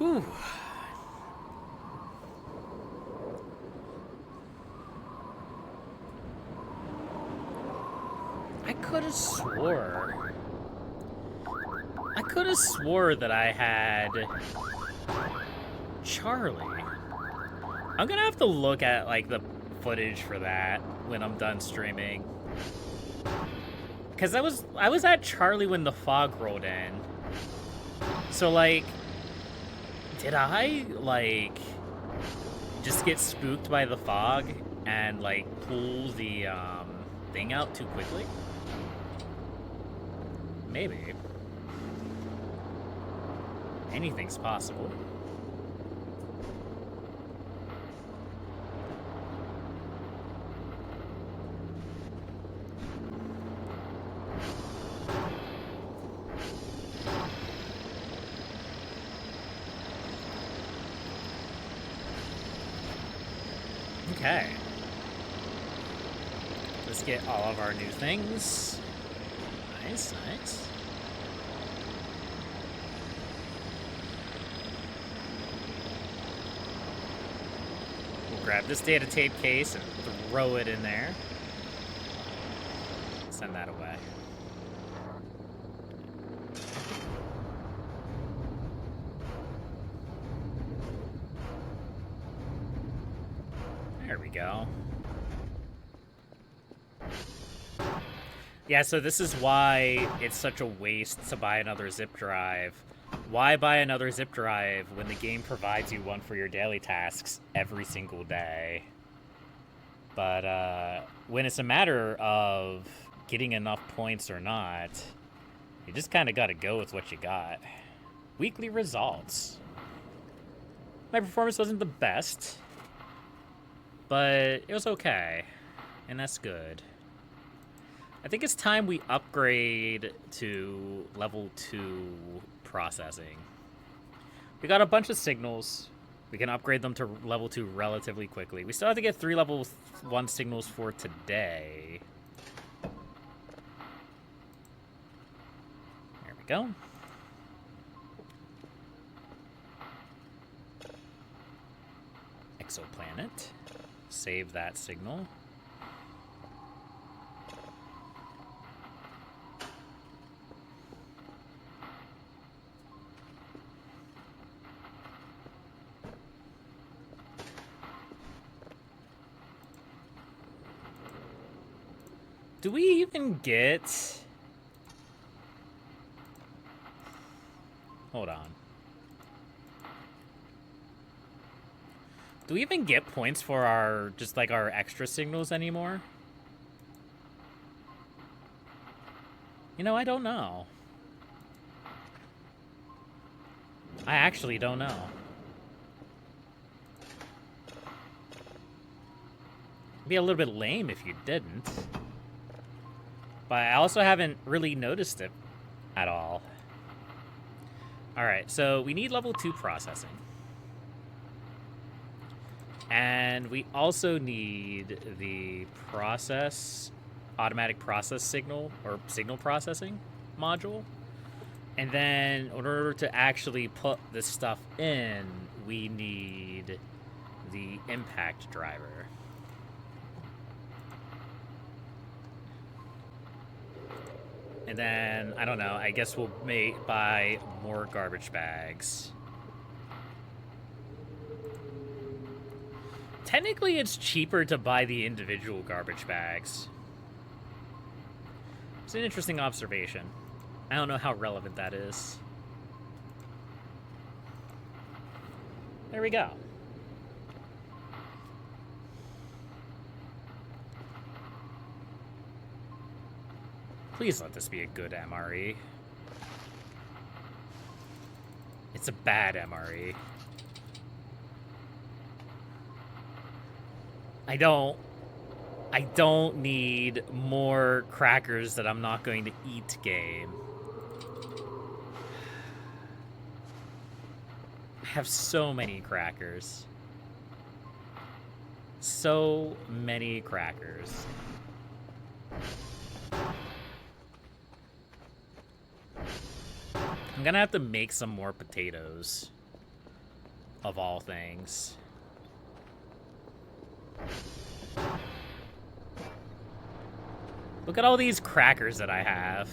Whew. I could have swore. I could have swore that I had Charlie. I'm gonna have to look at like the footage for that when I'm done streaming. Cause I was at Charlie when the fog rolled in. So like, did I like just get spooked by the fog and like pull the thing out too quickly? Maybe. Anything's possible. Okay. Let's get all of our new things. Nice, nice. We'll grab this data tape case and throw it in there. Send that away. There we go. Yeah, so this is why it's such a waste to buy another zip drive. Why buy another zip drive when the game provides you one for your daily tasks every single day? But when it's a matter of getting enough points or not, you just kind of got to go with what you got. Weekly results. My performance wasn't the best, but it was okay, and that's good. I think it's time we upgrade to level 2 processing. We got a bunch of signals. We can upgrade them to level 2 relatively quickly. We still have to get 3 level 1 signals for today. There we go. Exoplanet. Save that signal. Do we even get... Hold on. Do we even get points for our, just like our extra signals anymore? You know, I don't know. I actually don't know. It'd be a little bit lame if you didn't. But I also haven't really noticed it at all. Alright, so we need level 2 processing. And we also need the automatic process signal, or signal processing module. And then in order to actually put this stuff in, we need the impact driver. And then, I don't know, I guess we'll buy more garbage bags. Technically, it's cheaper to buy the individual garbage bags. It's an interesting observation. I don't know how relevant that is. There we go. Please let this be a good MRE. It's a bad MRE. I don't need more crackers that I'm not going to eat, game. I have so many crackers. So many crackers. I'm gonna have to make some more potatoes. of all things. Look at all these crackers that I have.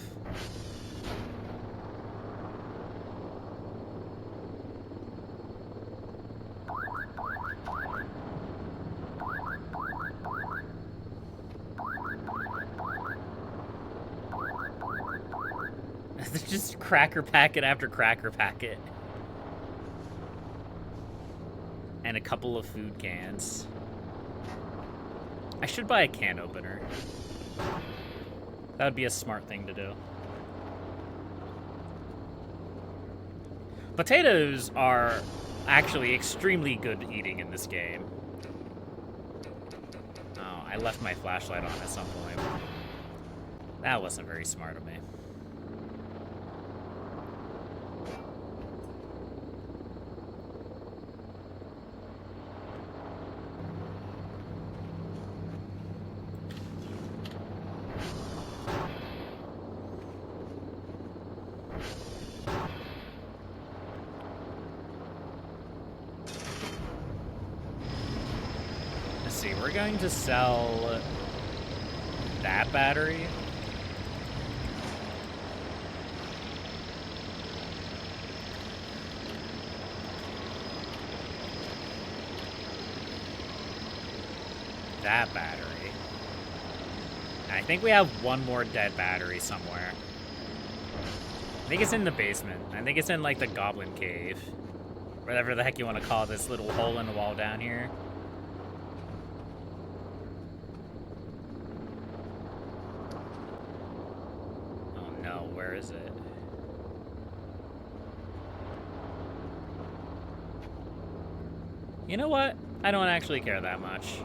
Just cracker packet after cracker packet. And a couple of food cans. I should buy a can opener. That would be a smart thing to do. Potatoes are actually extremely good eating in this game. Oh, I left my flashlight on at some point. That wasn't very smart of me. We're going to sell that battery. That battery. I think we have one more dead battery somewhere. I think it's in the basement. I think it's in like the goblin cave. Whatever the heck you want to call this little hole in the wall down here. Where is it? You know what? I don't actually care that much.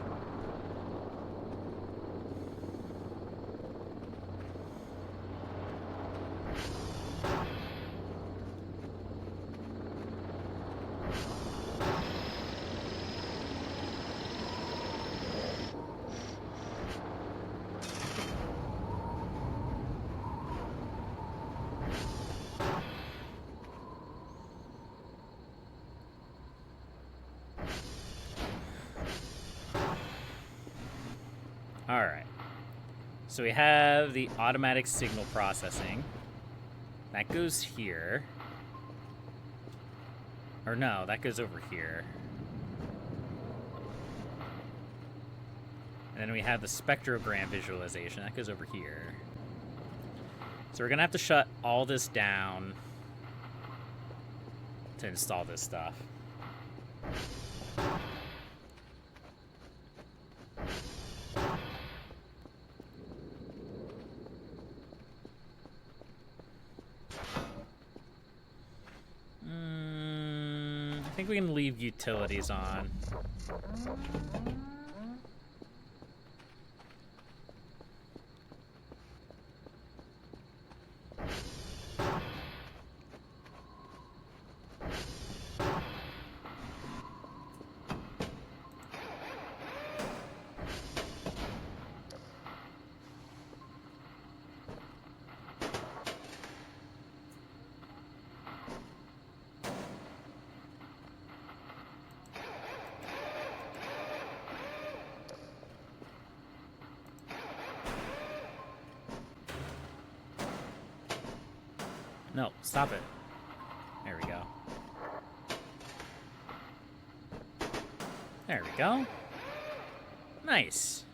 Alright. So we have the automatic signal processing. That goes here. Or no, that goes over here. And then we have the spectrogram visualization. That goes over here. So we're going to have to shut all this down to install this stuff. I think we can leave utilities on. No, stop it. There we go. There we go. Nice.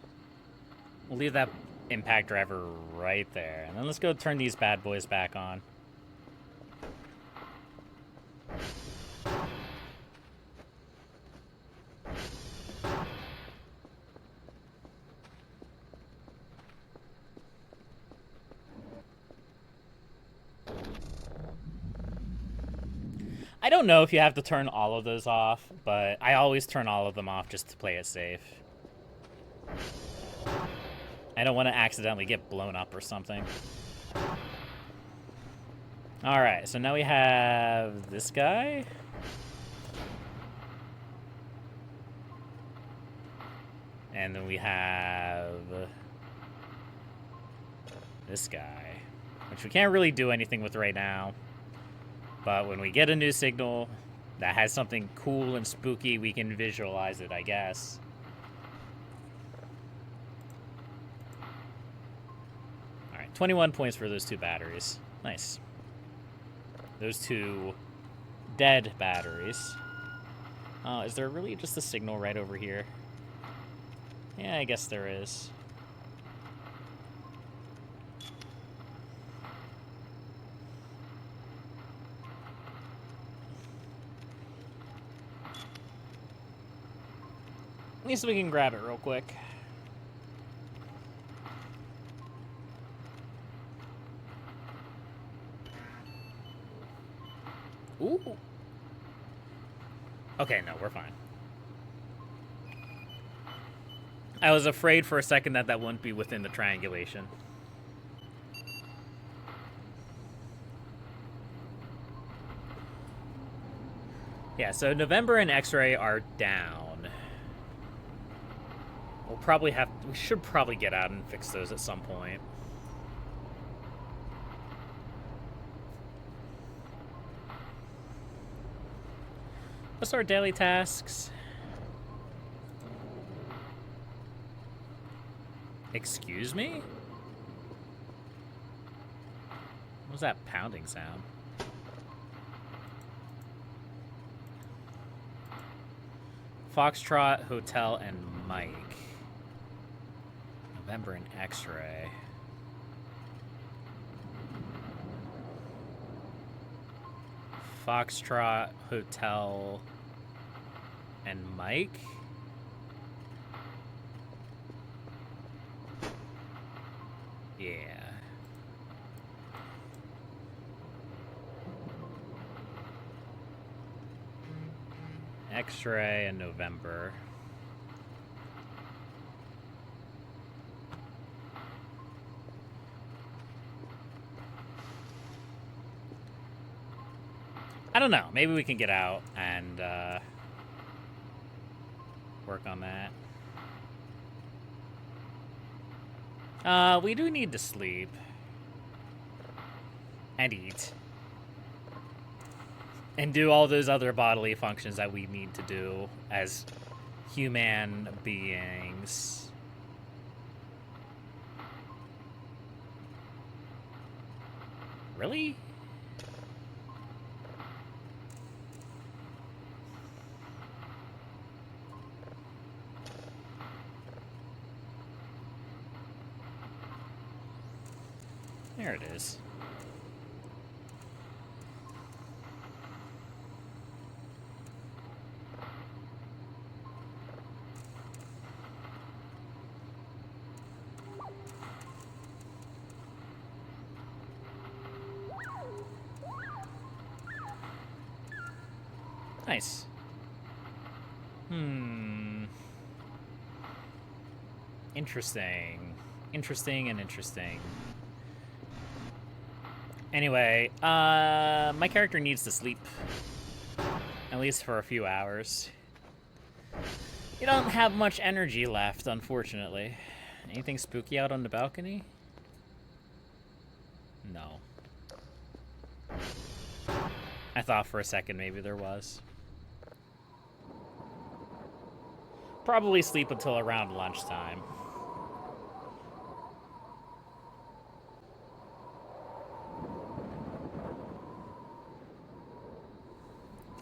We'll leave that impact driver right there. And then let's go turn these bad boys back on. I don't know if you have to turn all of those off, but I always turn all of them off just to play it safe. I don't want to accidentally get blown up or something. Alright, so now we have this guy. And then we have this guy, which we can't really do anything with right now. But when we get a new signal, that has something cool and spooky, we can visualize it, I guess. Alright, 21 points for those 2 batteries. Nice. Those 2 dead batteries. Is there really just a signal right over here? Yeah, I guess there is. At least we can grab it real quick. Ooh. Okay, no, we're fine. I was afraid for a second that that wouldn't be within the triangulation. Yeah, so November and X-ray are down. We should probably get out and fix those at some point. What's our daily tasks? Excuse me? What was that pounding sound? Foxtrot, Hotel, and Mike. November and X-ray. Foxtrot, Hotel, and Mike? Yeah. X-ray and November. I don't know. Maybe we can get out and work on that. We do need to sleep. And eat. And do all those other bodily functions that we need to do as human beings. Really? There it is. Nice. Interesting. Interesting and interesting. Anyway, my character needs to sleep. At least for a few hours. You don't have much energy left, unfortunately. Anything spooky out on the balcony? No. I thought for a second maybe there was. Probably sleep until around lunchtime.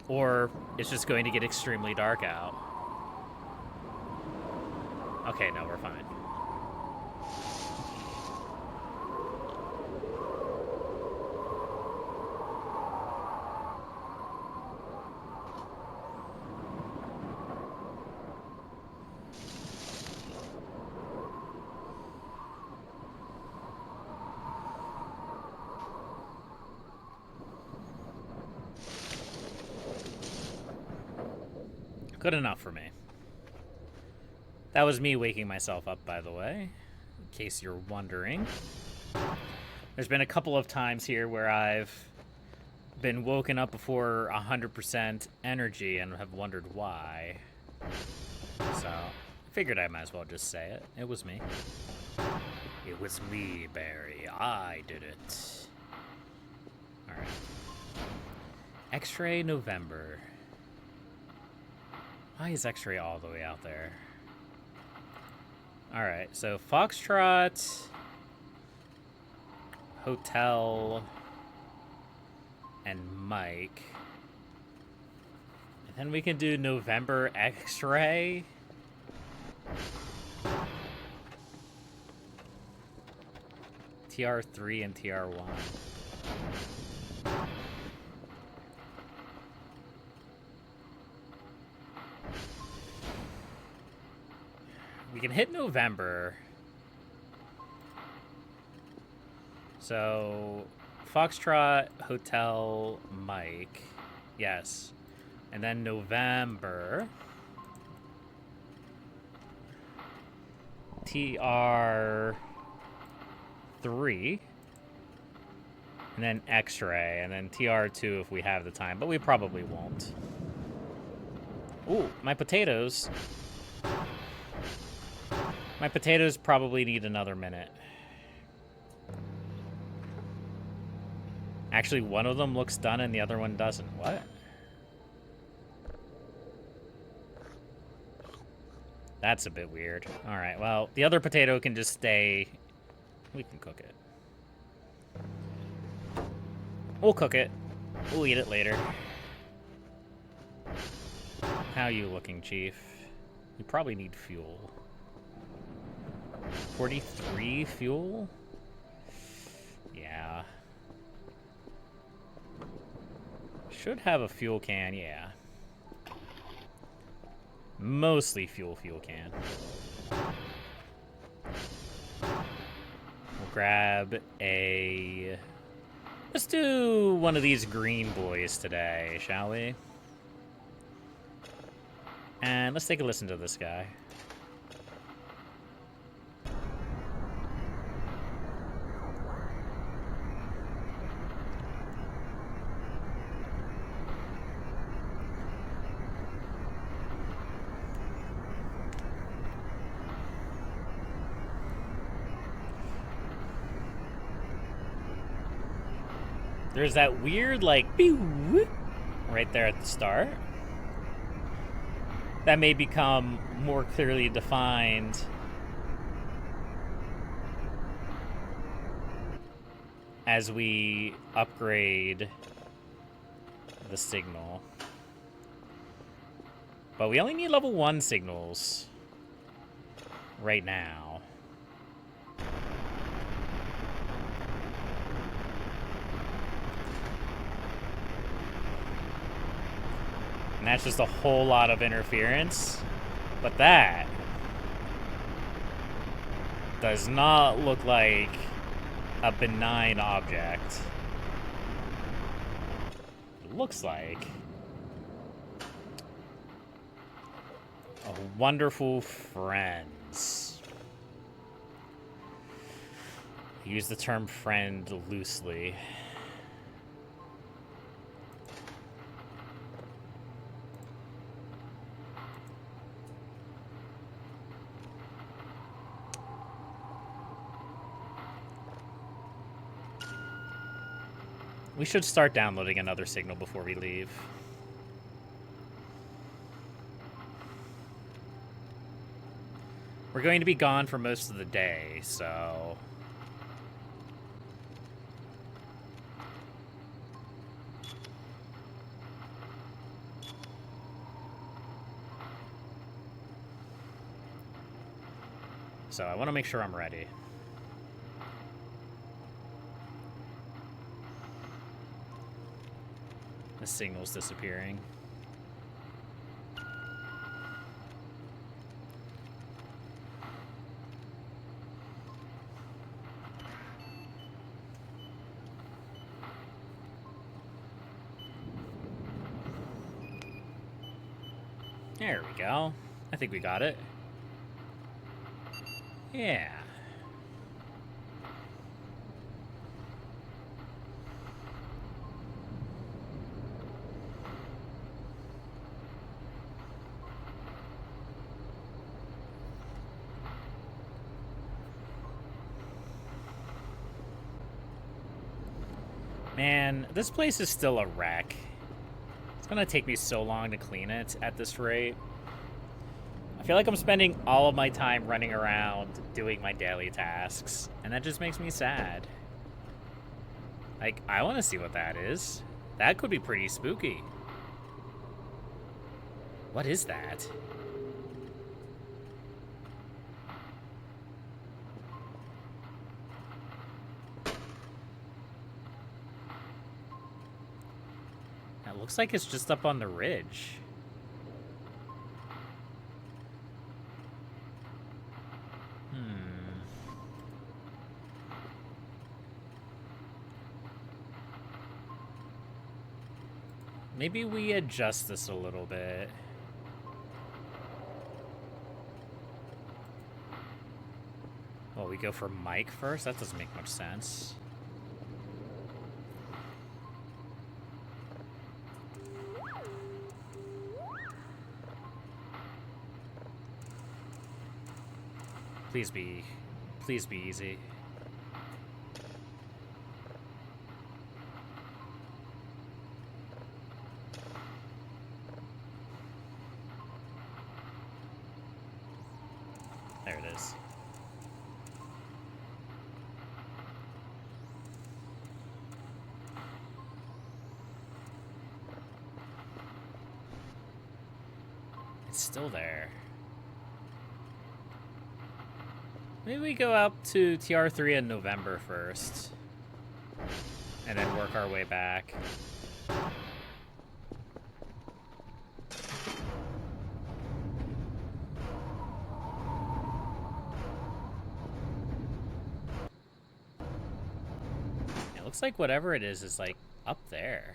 Or it's just going to get extremely dark out. Okay, no, we're fine. Good enough for me. That was me waking myself up, by the way, in case you're wondering. There's been a couple of times here where I've been woken up before 100% energy and have wondered why. So, I figured I might as well just say it. It was me. It was me, Barry. I did it. Alright. X-ray November. Why is X-ray all the way out there? Alright, so Foxtrot, Hotel, and Mike. And then we can do November X-ray. TR3 and TR1. We can hit November. So, Foxtrot, Hotel, Mike. Yes. And then November. TR3. And then X-ray. And then TR2 if we have the time. But we probably won't. Ooh, my potatoes. My potatoes probably need another minute. Actually, one of them looks done and the other one doesn't. What? That's a bit weird. Alright, well, the other potato can just stay. We can cook it. We'll cook it. We'll eat it later. How you looking, Chief? You probably need fuel. 43 fuel? Yeah. Should have a fuel can, yeah. Mostly fuel can. We'll grab a... Let's do one of these green boys today, shall we? And let's take a listen to this guy. There's that weird, like, pew, right there at the start. That may become more clearly defined as we upgrade the signal. But we only need level 1 signals right now. And that's just a whole lot of interference. But that does not look like a benign object. It looks like a wonderful friends. I use the term friend loosely. We should start downloading another signal before we leave. We're going to be gone for most of the day, so... So I want to make sure I'm ready. The signal's disappearing. There we go. I think we got it. Yeah. Man, this place is still a wreck. It's gonna take me so long to clean it at this rate. feel like I'm spending all of my time running around doing my daily tasks, and that just makes me sad. Like, I want to see what that is. That could be pretty spooky. What is that? It looks like it's just up on the ridge. Maybe we adjust this a little bit. Well, we go for Mike first? That doesn't make much sense. Please be easy. There it is. It's still there. Maybe we go out to TR3 in November first. And then work our way back. It looks like whatever it is like up there.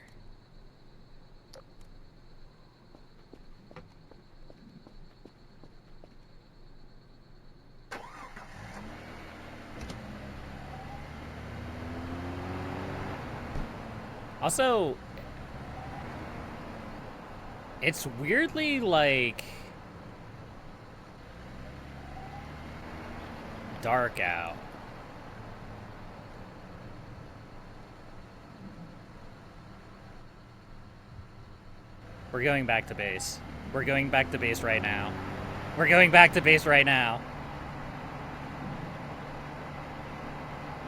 Also, it's weirdly, like, dark out. We're going back to base. We're going back to base right now. We're going back to base right now.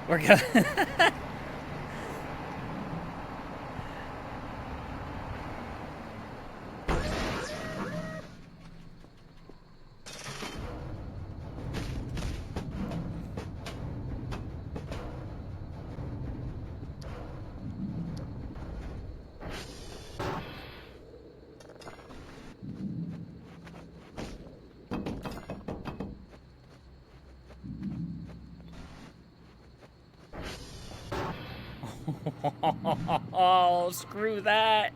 We're going... Oh, screw that.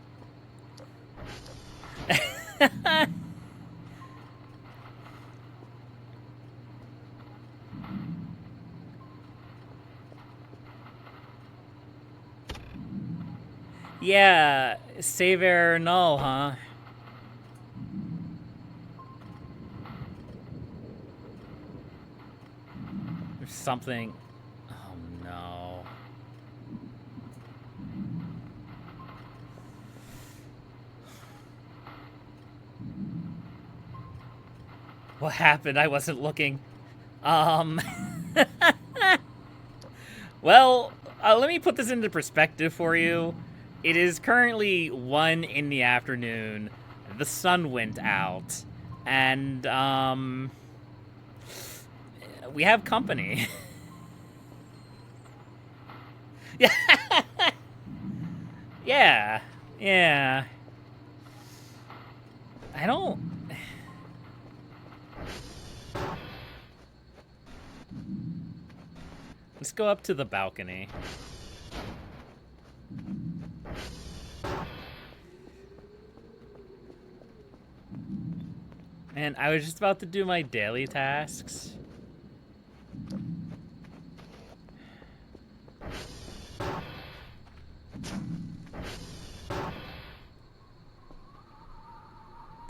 Yeah, save error null, huh? There's something. Oh no. What happened? I wasn't looking. Well, let me put this into perspective for you. It is currently 1 in the afternoon. The sun went out. And, we have company. Yeah. Yeah. Yeah. I don't... Let's go up to the balcony. And I was just about to do my daily tasks.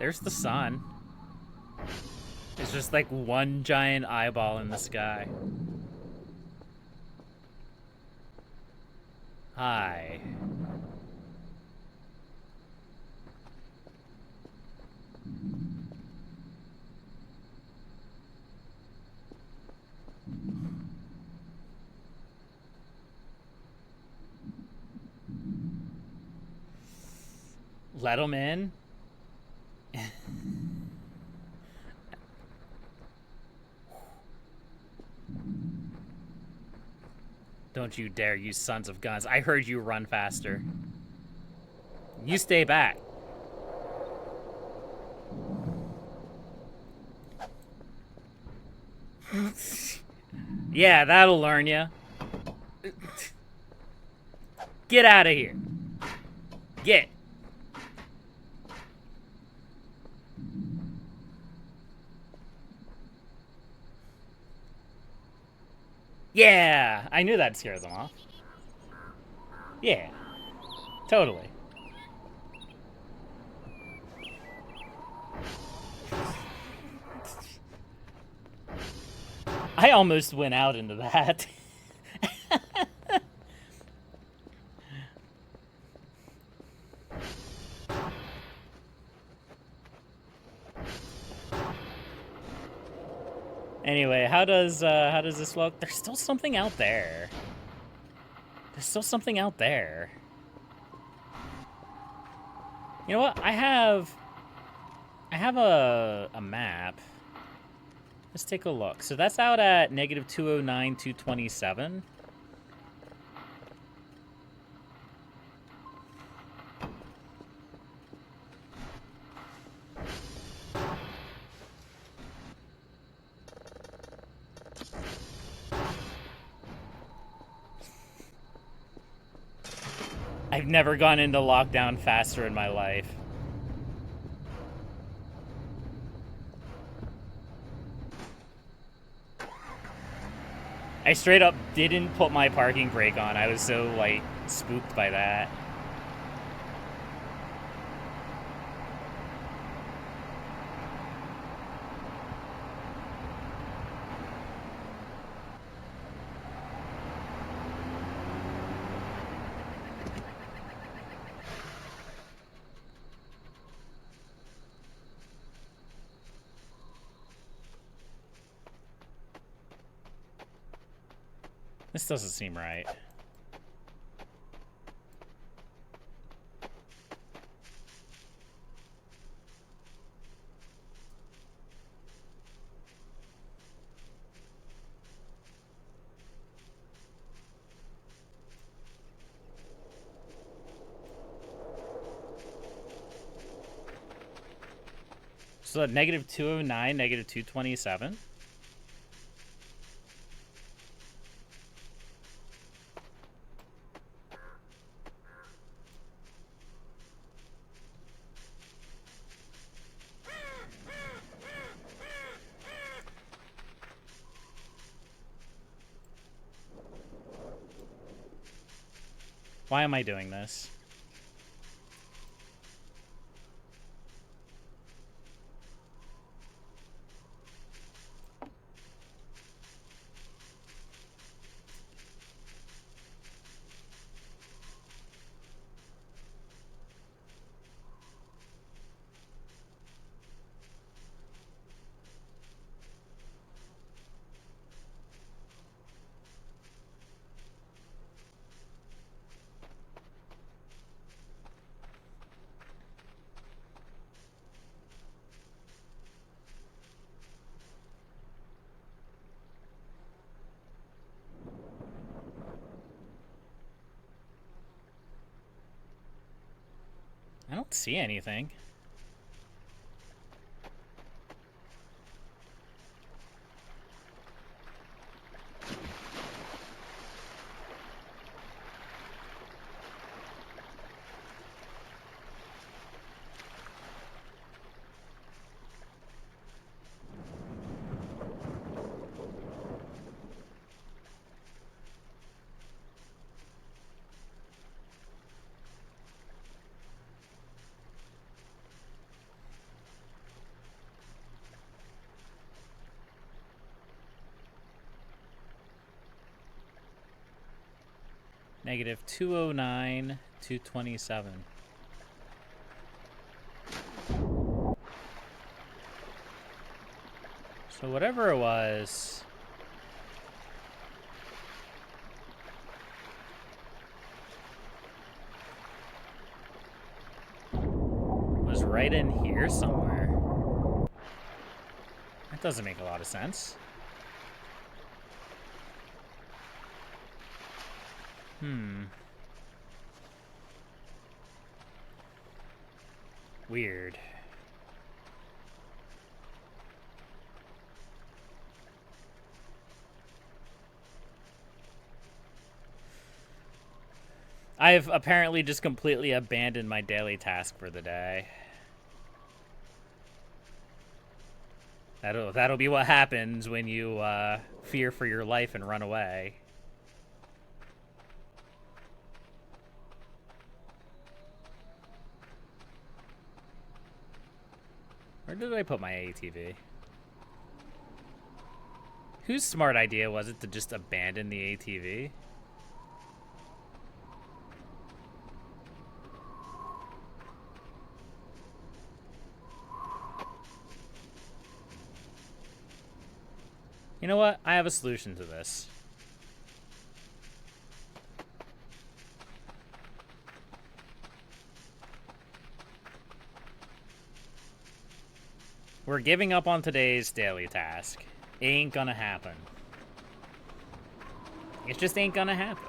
There's the sun. It's just like one giant eyeball in the sky. Hi. Let them in. Don't you dare, you sons of guns. I heard you run faster. You stay back. Yeah, that'll learn you. Get out of here. Get. Yeah, I knew that'd scare them off. Yeah, totally. I almost went out into that. Anyway, how does this look? There's still something out there. There's still something out there. You know what? I have a map. Let's take a look. So that's out at negative 209, 227. I've never gone into lockdown faster in my life. I straight up didn't put my parking brake on. I was so, like, spooked by that. This doesn't seem right. So negative 209, negative 227. Why am I doing this? I don't see anything. Negative 209, 227. So whatever it was... right in here somewhere. That doesn't make a lot of sense. Weird. I've apparently just completely abandoned my daily task for the day. That'll be what happens when you fear for your life and run away. Where did I put my ATV? Whose smart idea was it to just abandon the ATV? You know what? I have a solution to this. We're giving up on today's daily task. Ain't gonna happen. It just ain't gonna happen.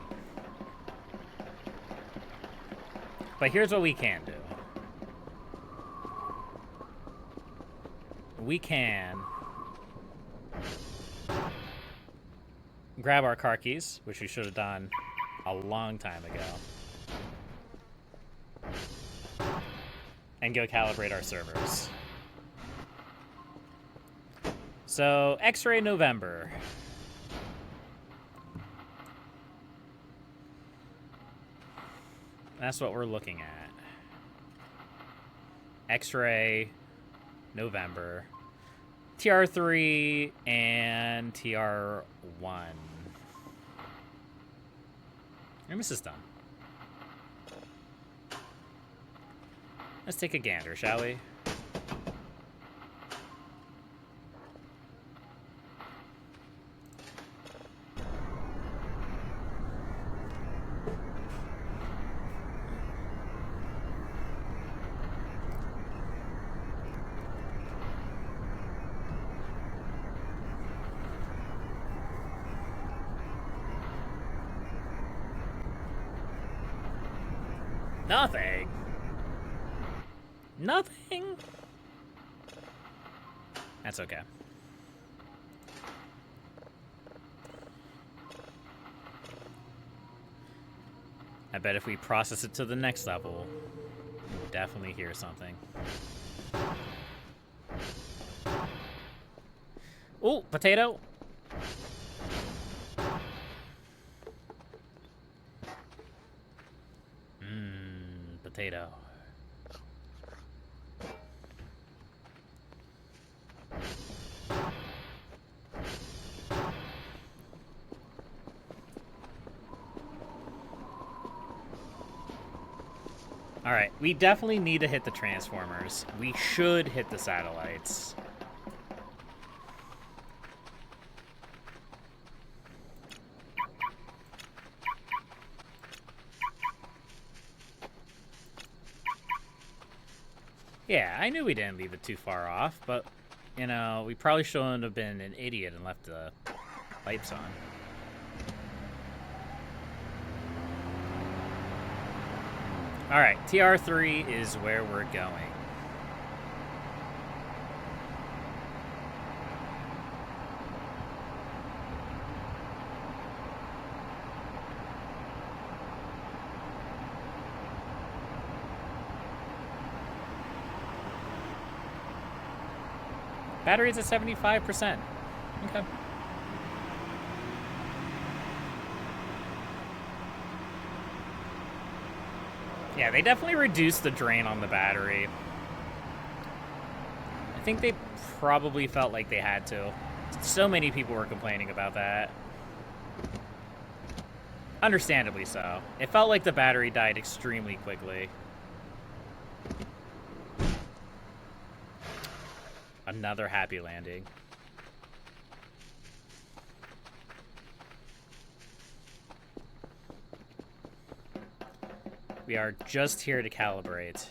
But here's what we can do. We can grab our car keys, which we should have done a long time ago, and go calibrate our servers. So, X-ray November. That's what we're looking at. X-ray November. TR3 and TR1. And this is done. Let's take a gander, shall we? Nothing. Nothing? That's okay. I bet if we process it to the next level, we'll definitely hear something. Ooh, potato. Potato. Alright, we definitely need to hit the transformers. We should hit the satellites. Yeah, I knew we didn't leave it too far off, but, you know, we probably shouldn't have been an idiot and left the lights on. Alright, TR3 is where we're going. Battery's at 75%. Okay. Yeah, they definitely reduced the drain on the battery. I think they probably felt like they had to. So many people were complaining about that. Understandably so. It felt like the battery died extremely quickly. Another happy landing. We are just here to calibrate.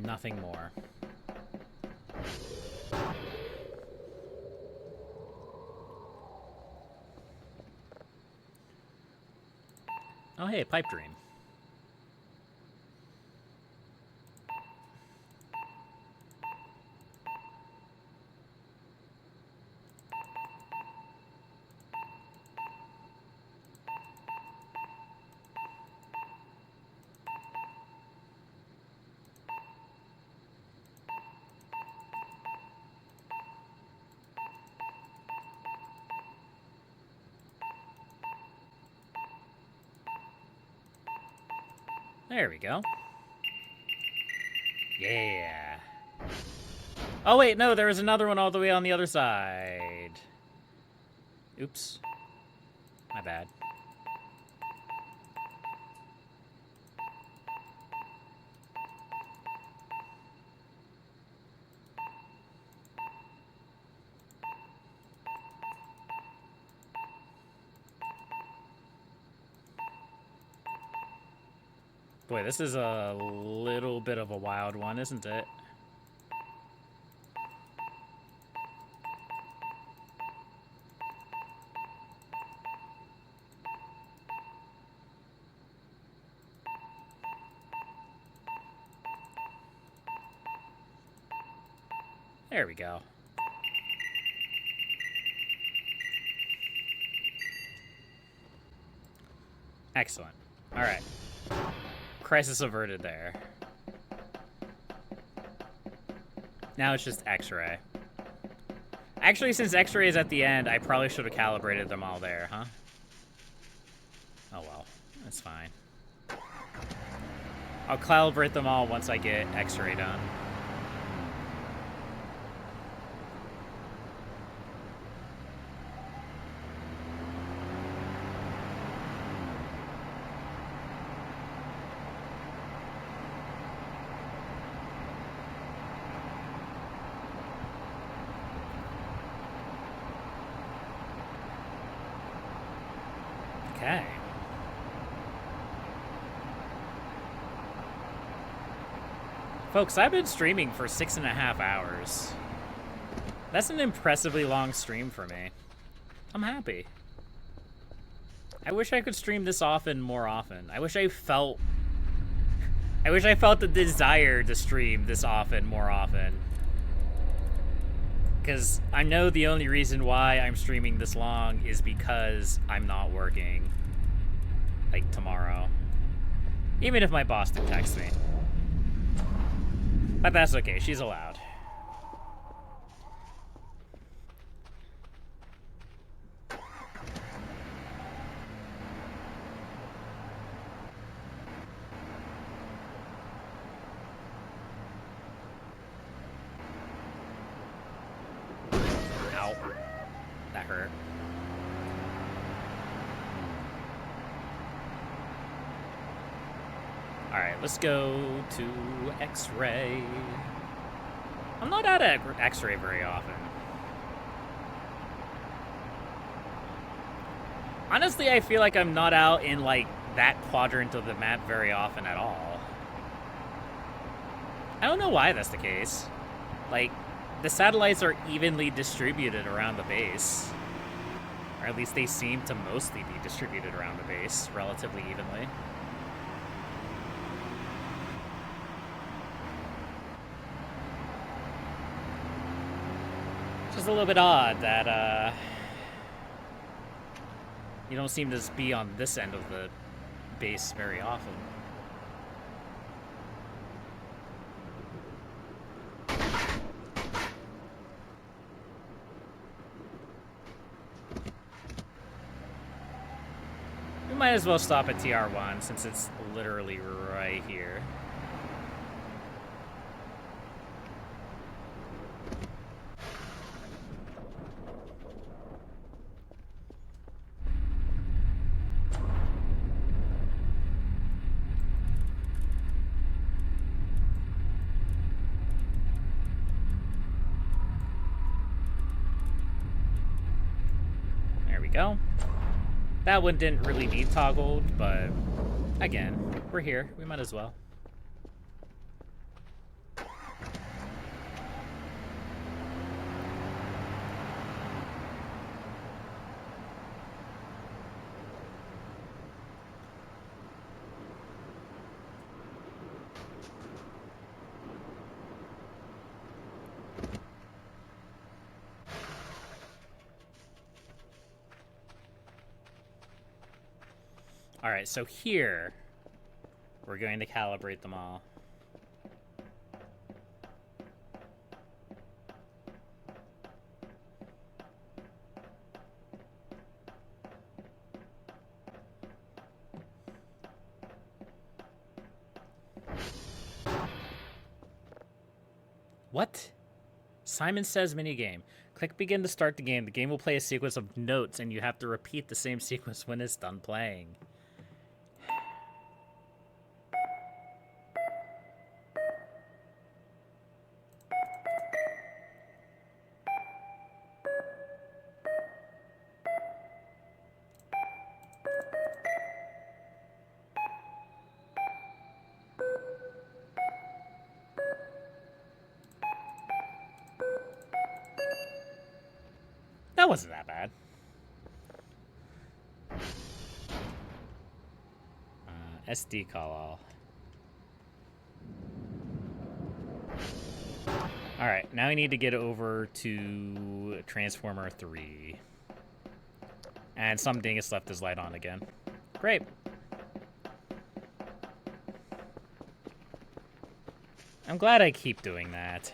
Nothing more. Oh, hey, pipe dream. There we go. Yeah. Oh, wait, no, there was another one all the way on the other side. Oops. My bad. Boy, this is a little bit of a wild one, isn't it? There we go. Excellent. All right. Crisis averted there. Now it's just X-ray. Actually, since X-ray is at the end, I probably should have calibrated them all there, huh? Oh well, that's fine. I'll calibrate them all once I get X-ray done. Okay. Folks, I've been streaming for 6.5 hours. That's an impressively long stream for me. I'm happy. I wish I could stream this often more often. I wish I felt the desire to stream this often more often. Because I know the only reason why I'm streaming this long is because I'm not working. Like, tomorrow. Even if my boss did text me. But that's okay, she's allowed. Ow. That hurt. Alright, let's go to X-ray. I'm not at X-ray very often. Honestly, I feel like I'm not out in, like, that quadrant of the map very often at all. I don't know why that's the case. Like, the satellites are evenly distributed around the base. Or at least they seem to mostly be distributed around the base relatively evenly. It's a little bit odd that, you don't seem to be on this end of the base very often. We might as well stop at TR1 since it's literally right here. Go. That one didn't really need toggled, but again, we're here. We might as well. All right, so here we're going to calibrate them all. What? Simon Says minigame. Click begin to start the game. The game will play a sequence of notes, and you have to repeat the same sequence when it's done playing. That wasn't that bad. SD call all. Alright, now we need to get over to Transformer 3. And some dingus left his light on again. Great. I'm glad I keep doing that.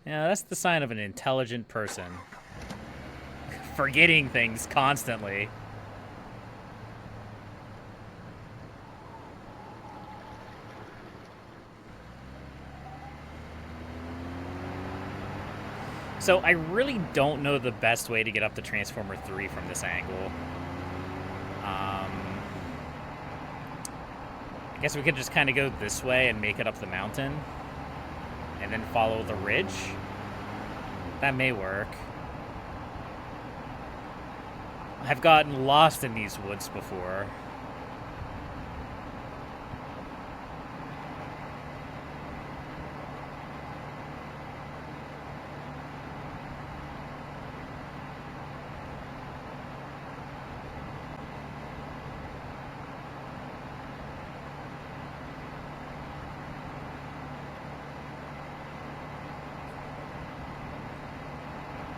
Yeah, that's the sign of an intelligent person. Forgetting things constantly. So I really don't know the best way to get up to Transformer 3 from this angle. I guess we could just kind of go this way and make it up the mountain. And then follow the ridge. That may work. I've gotten lost in these woods before.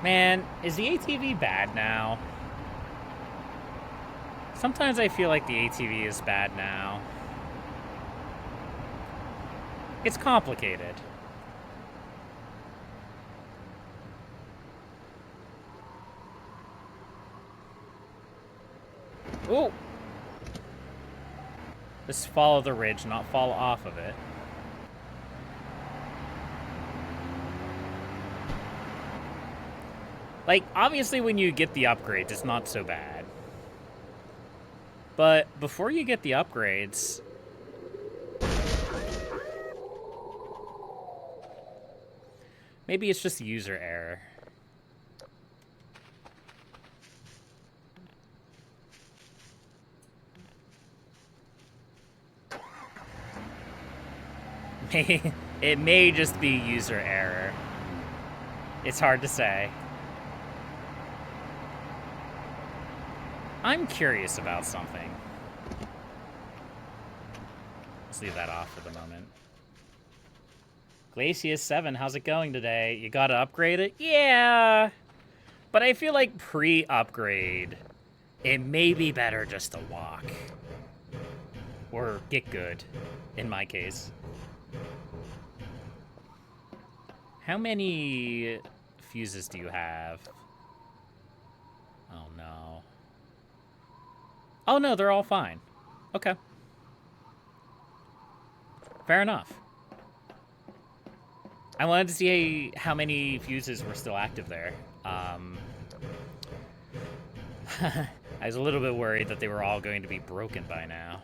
Man, is the ATV bad now? Sometimes I feel like the ATV is bad now. It's complicated. Ooh! Just follow the ridge, not fall off of it. Like, obviously when you get the upgrades, it's not so bad. But before you get the upgrades... Maybe it's just user error. It may just be user error. It's hard to say. I'm curious about something. Let's leave that off for the moment. Glacius7, how's it going today? You gotta upgrade it? Yeah! But I feel like pre-upgrade, it may be better just to walk. Or get good, in my case. How many fuses do you have? Oh no. Oh no, they're all fine. Okay. Fair enough. I wanted to see how many fuses were still active there. I was a little bit worried that they were all going to be broken by now.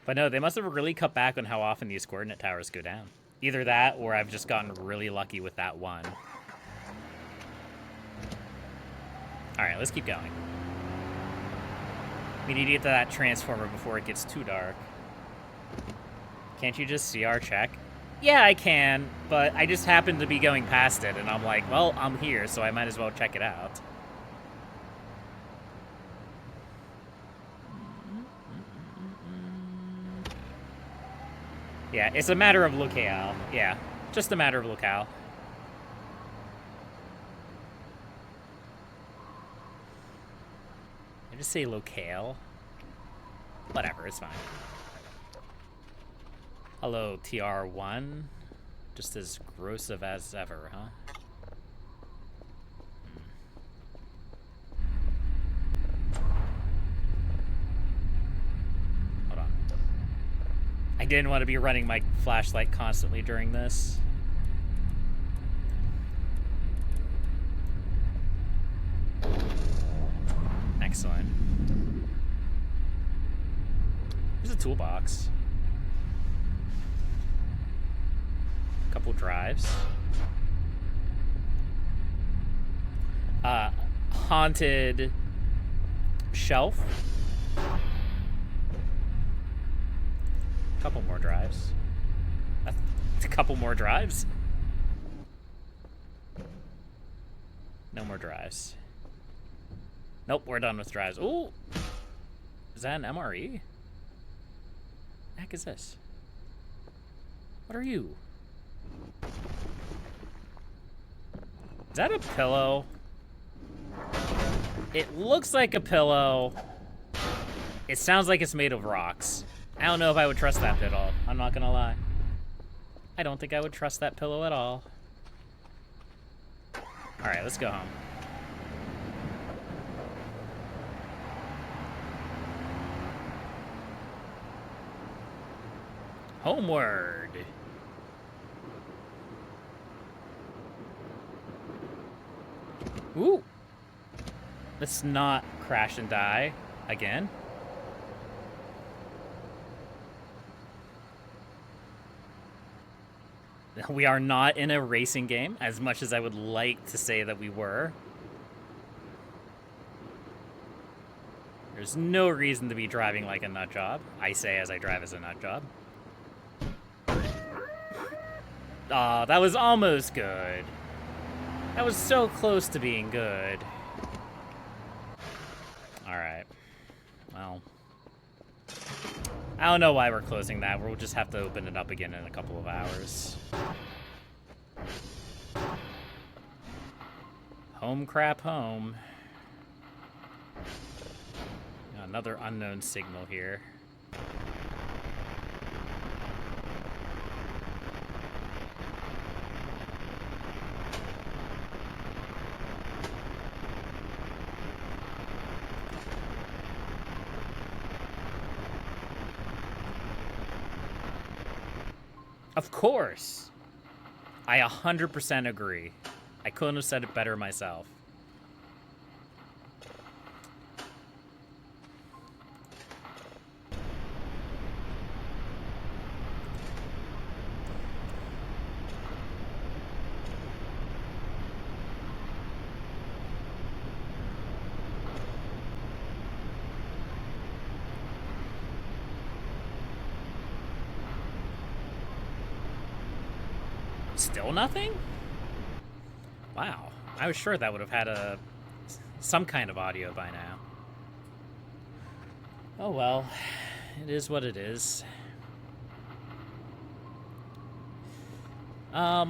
But no, they must have really cut back on how often these coordinate towers go down. Either that, or I've just gotten really lucky with that one. Alright, let's keep going. We need to get to that transformer before it gets too dark. Can't you just see our check? Yeah, I can, but I just happened to be going past it, and I'm like, well, I'm here, so I might as well check it out. Yeah, it's a matter of locale. Yeah, just a matter of locale. I just say locale. Whatever, it's fine. Hello, TR1. Just as corrosive as ever, huh? Hold on. I didn't want to be running my flashlight constantly during this. Excellent. There's a toolbox. Couple drives. Haunted shelf. Couple more drives. A couple more drives. No more drives. Nope, we're done with drives. Ooh! Is that an MRE? What the heck is this? What are you? Is that a pillow? It looks like a pillow. It sounds like it's made of rocks. I don't know if I would trust that pillow. I'm not gonna lie. I don't think I would trust that pillow at all. Alright, let's go home. Homeward. Ooh. Let's not crash and die again. We are not in a racing game, as much as I would like to say that we were. There's no reason to be driving like a nut job. I say as I drive as a nut job. Aw, that was almost good. That was so close to being good. Alright. Well. I don't know why we're closing that. We'll just have to open it up again in a couple of hours. Home crap home. Another unknown signal here. Of course. I 100% agree. I couldn't have said it better myself. Still nothing? Wow. I was sure that would have had some kind of audio by now. Oh well. It is what it is. I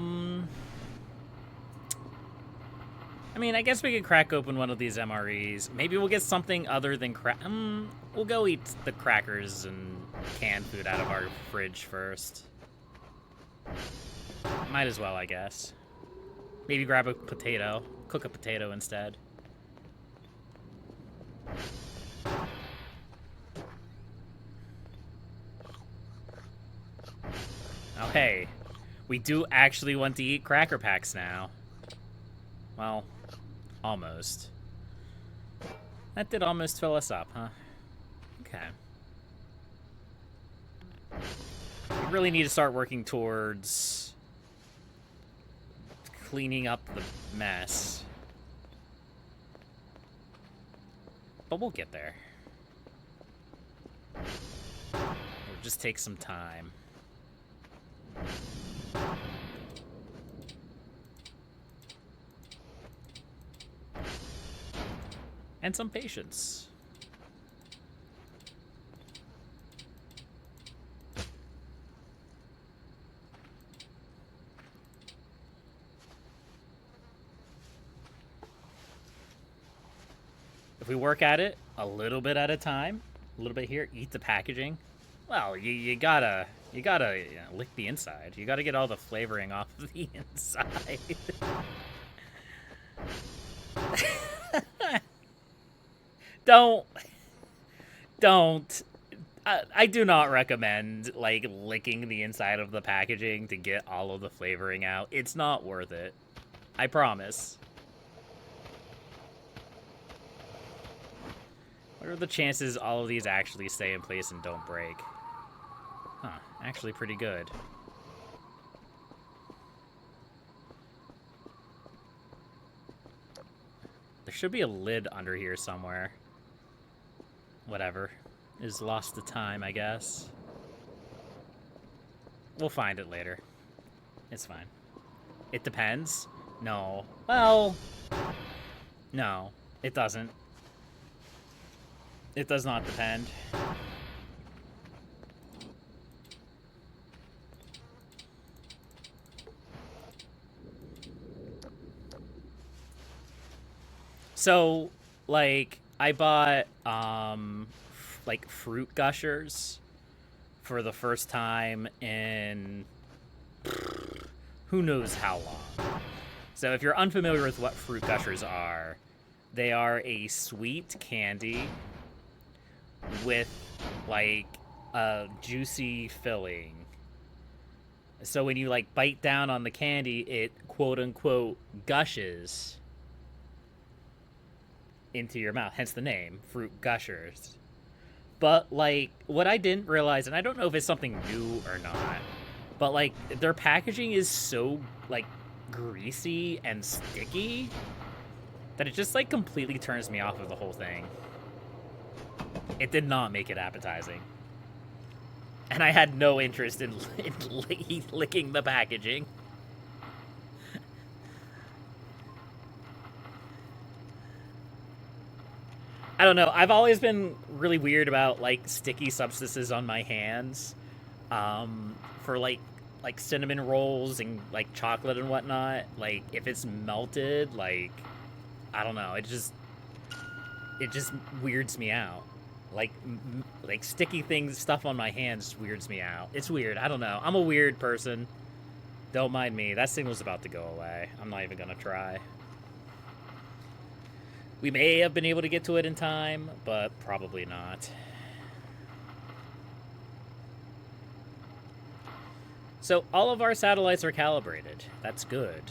mean, I guess we could crack open one of these MREs. Maybe we'll get something other than we'll go eat the crackers and canned food out of our fridge first. Might as well, I guess. Maybe grab a potato. Cook a potato instead. Oh, hey. We do actually want to eat Cracker Packs now. Well, almost. That did almost fill us up, huh? Okay. We really need to start working towards cleaning up the mess. But we'll get there. It'll just take some time. And some patience. If we work at it a little bit at a time, a little bit here, eat the packaging. Well, you gotta lick the inside. You gotta get all the flavoring off of the inside. don't. I do not recommend like licking the inside of the packaging to get all of the flavoring out. It's not worth it. I promise. What are the chances all of these actually stay in place and don't break? Huh, actually pretty good. There should be a lid under here somewhere. Whatever. Is lost to time, I guess. We'll find it later. It's fine. It depends. No. Well, no, it doesn't. It does not depend. So, like, I bought, like, fruit gushers for the first time in who knows how long. So if you're unfamiliar with what fruit gushers are, they are a sweet candy with, like, a juicy filling. So when you, like, bite down on the candy, it quote-unquote gushes into your mouth, hence the name, fruit gushers. But, like, what I didn't realize, and I don't know if it's something new or not, but, like, their packaging is so, like, greasy and sticky that it just, like, completely turns me off of the whole thing. It did not make it appetizing. And I had no interest in licking the packaging. I don't know. I've always been really weird about, like, sticky substances on my hands. For, like cinnamon rolls and, like, chocolate and whatnot. Like, if it's melted, like, I don't know. It just weirds me out. Like sticky things, stuff on my hands weirds me out. It's weird. I don't know. I'm a weird person. Don't mind me. That signal's about to go away. I'm not even gonna try. We may have been able to get to it in time, but probably not. So all of our satellites are calibrated. That's good.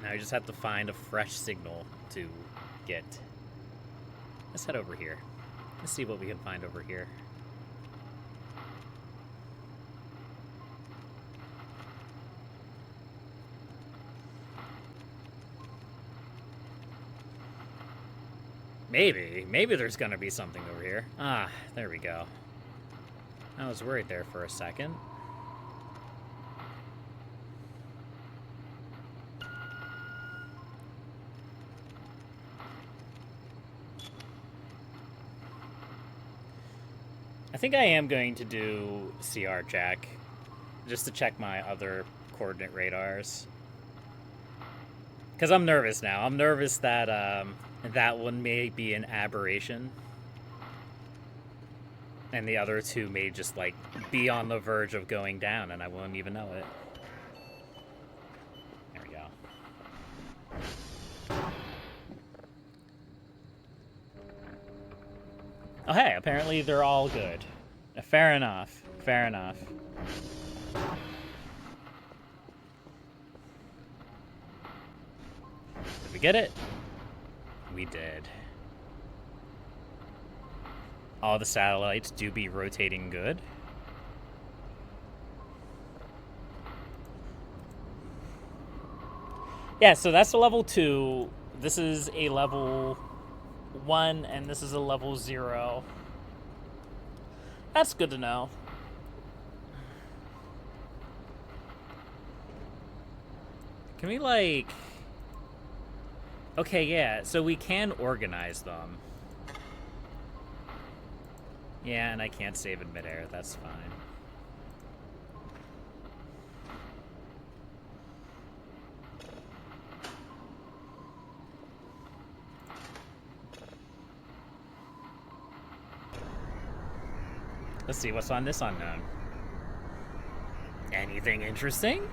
Now I just have to find a fresh signal to get. Let's head over here. Let's see what we can find over here. Maybe there's gonna be something over here. Ah, there we go. I was worried there for a second. I think I am going to do CR check, just to check my other coordinate radars. Because I'm nervous now. I'm nervous that that one may be an aberration. And the other two may just, like, be on the verge of going down and I won't even know it. There we go. Oh, hey, apparently they're all good. Fair enough. Fair enough. Did we get it? We did. All the satellites do be rotating good. Yeah, so that's a level 2. This is a level 1, and this is a level 0. That's good to know. Can we, like... Okay, yeah, so we can organize them. Yeah, and I can't save in midair, that's fine. Let's see what's on this unknown. Anything interesting?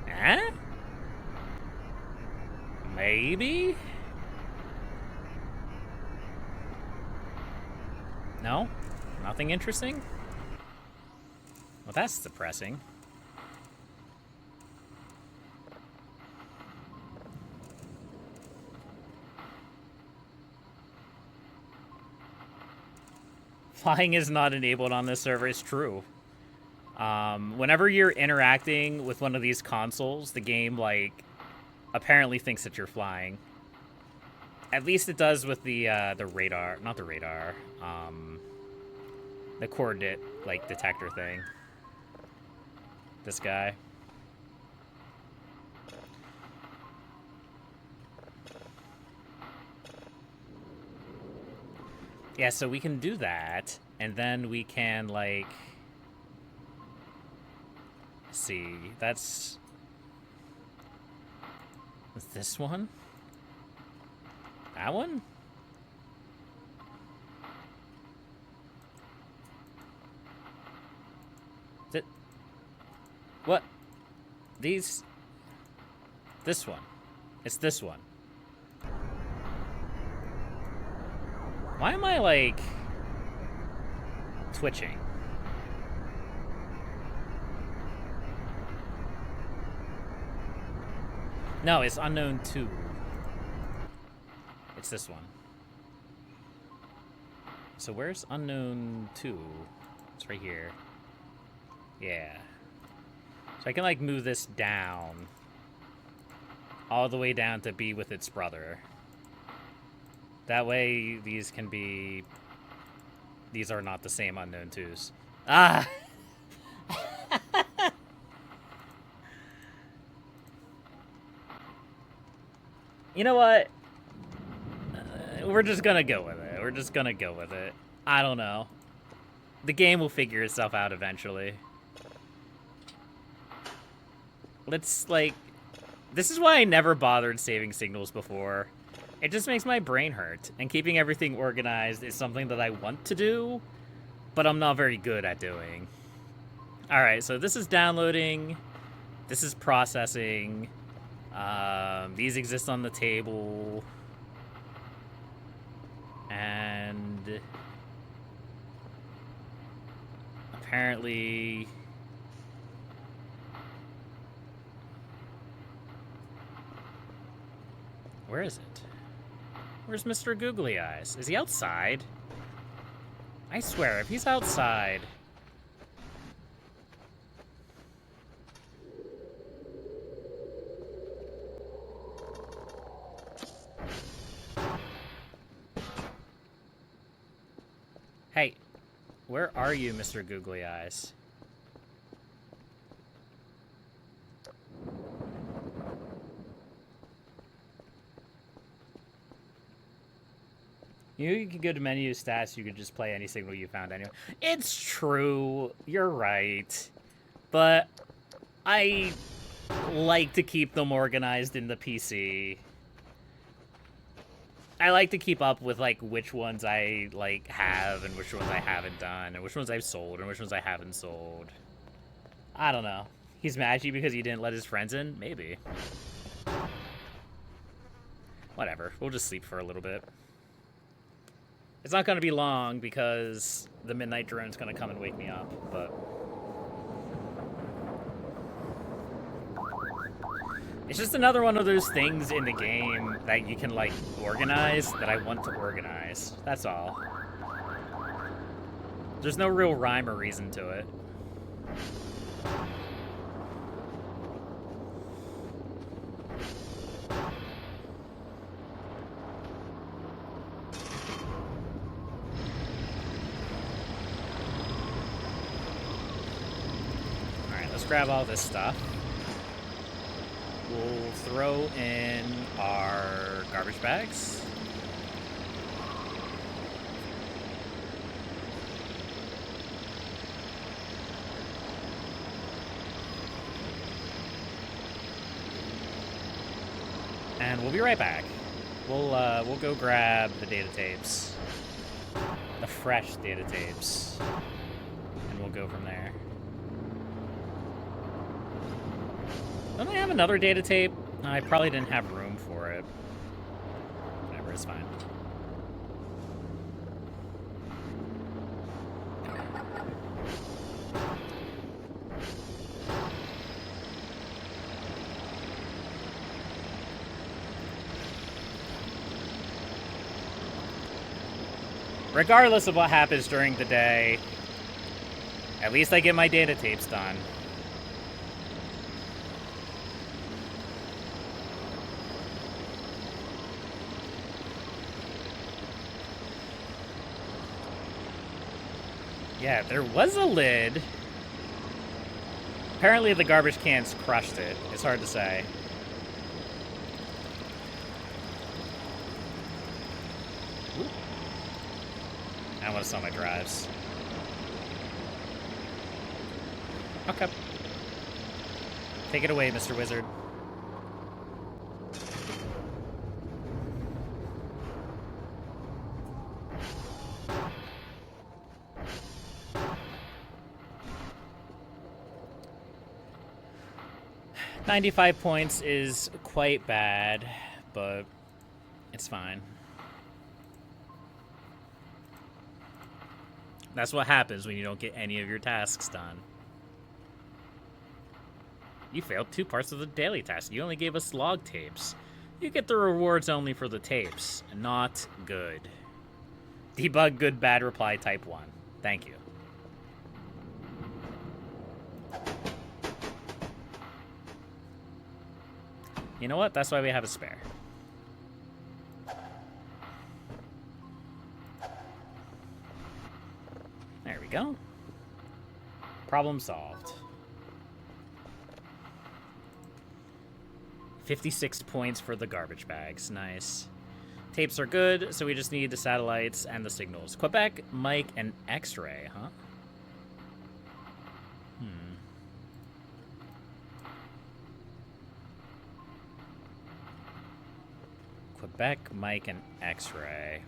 Eh? Maybe? No? Nothing interesting? Well, that's depressing. Flying is not enabled on this server. It's true. Whenever you're interacting with one of these consoles, the game, like, apparently thinks that you're flying. At least it does with the radar. Not the radar. The coordinate, like, detector thing. This guy. Yeah, so we can do that, and then we can, like... see, that's... is this one? That one? Is it... what? These... this one. It's this one. Why am I, like... twitching? No, it's unknown 2. It's this one. So where's unknown 2? It's right here. Yeah. So I can, like, move this down. All the way down to be with its brother. That way, these can be... these are not the same unknown 2s. Ah! You know what? We're just gonna go with it. We're just gonna go with it. I don't know. The game will figure itself out eventually. Let's, like... this is why I never bothered saving signals before. It just makes my brain hurt. And keeping everything organized is something that I want to do, but I'm not very good at doing. Alright, so this is downloading. This is processing. These exist on the table. And... apparently... where is it? Where's Mr. Googly Eyes? Is he outside? I swear, if he's outside... hey, where are you, Mr. Googly Eyes? You can go to menu stats, you could just play any signal you found anyway. It's true, you're right. But I like to keep them organized in the PC. I like to keep up with, like, which ones I, like, have and which ones I haven't done, and which ones I've sold and which ones I haven't sold. I don't know. He's mad at you because he didn't let his friends in? Maybe. Whatever. We'll just sleep for a little bit. It's not going to be long because the midnight drone's going to come and wake me up, but... it's just another one of those things in the game that you can, like, organize that I want to organize. That's all. There's no real rhyme or reason to it. Alright, let's grab all this stuff. We'll throw in our garbage bags. And we'll be right back. We'll go grab the data tapes. the fresh data tapes, and we'll go from there. Don't I have another data tape? I probably didn't have room for it. Whatever, it's fine. Regardless of what happens during the day, at least I get my data tapes done. Yeah, there was a lid. Apparently the garbage cans crushed it. It's hard to say. Ooh. I want to sell my drives. Okay. Take it away, Mr. Wizard. $95 points is quite bad, but it's fine. That's what happens when you don't get any of your tasks done. You failed 2 parts of the daily task. You only gave us log tapes. You get the rewards only for the tapes. Not good. Debug good bad reply type 1. Thank you. You know what? That's why we have a spare. There we go. Problem solved. 56 points for the garbage bags. Nice. Tapes are good, so we just need the satellites and the signals. Quebec, Mike, and X-ray, huh? Quebec, Mike, and X-ray.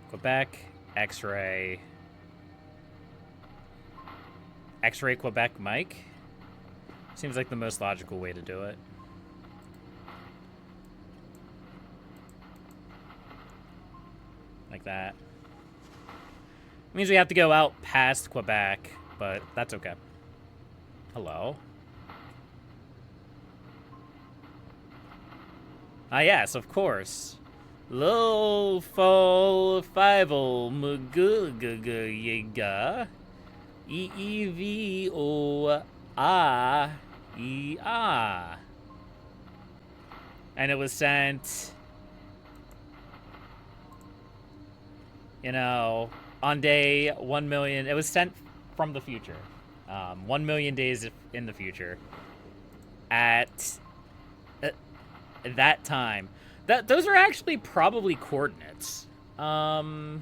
Quebec, X-ray. X-ray, Quebec, Mike? Seems like the most logical way to do it. Like that. Means we have to go out past Quebec, but that's okay. Hello? Ah, yes, of course. Low fall 5-0 Mugugaga EEVOIEA. And it was sent, you know, on day 1 million. It was sent from the future. 1 million days in the future. At that time. Those are actually probably coordinates. Those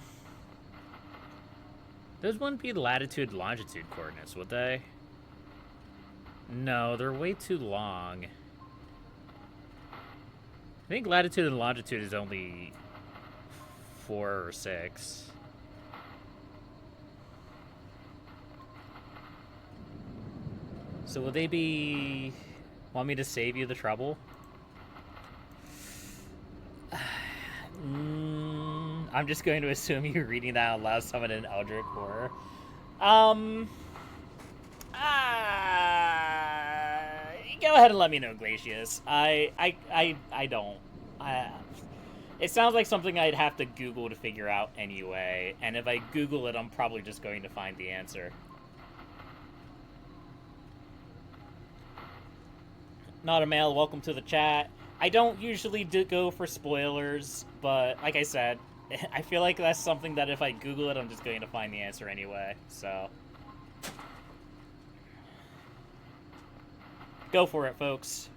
wouldn't be latitude and longitude coordinates, would they? No, they're way too long. I think latitude and longitude is only 4 or 6. So will they be... Want me to save you the trouble? I'm just going to assume you're reading that out loud, someone in Eldritch Horror. Go ahead and let me know, Glacius. I don't. It sounds like something I'd have to Google to figure out anyway, and if I Google it, I'm probably just going to find the answer. Not a male, welcome to the chat. I don't usually go for spoilers, but like I said, I feel like that's something that if I Google it, I'm just going to find the answer anyway, so. Go for it, folks.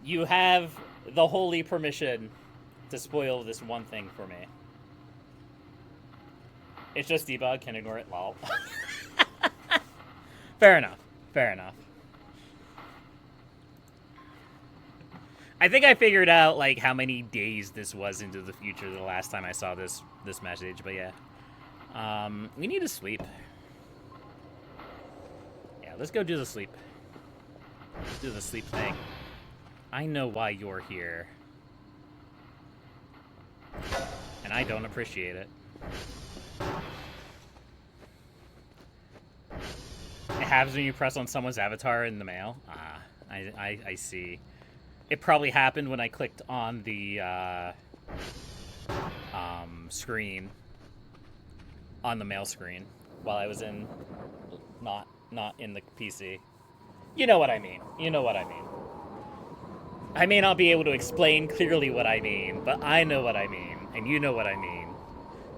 You have the holy permission to spoil this one thing for me. It's just debug, can ignore it, lol. Fair enough, fair enough. I think I figured out like how many days this was into the future the last time I saw this message, but yeah. We need to sleep. Yeah, let's go do the sleep. Let's do the sleep thing. I know why you're here. And I don't appreciate it. It happens when you press on someone's avatar in the mail. Ah, I see. It probably happened when I clicked on the screen, on the mail screen, while I was in, not in the PC. You know what I mean. You know what I mean. I may not be able to explain clearly what I mean, but I know what I mean, and you know what I mean.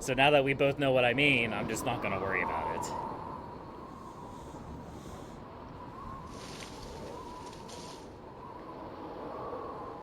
So now that we both know what I mean, I'm just not gonna worry about it.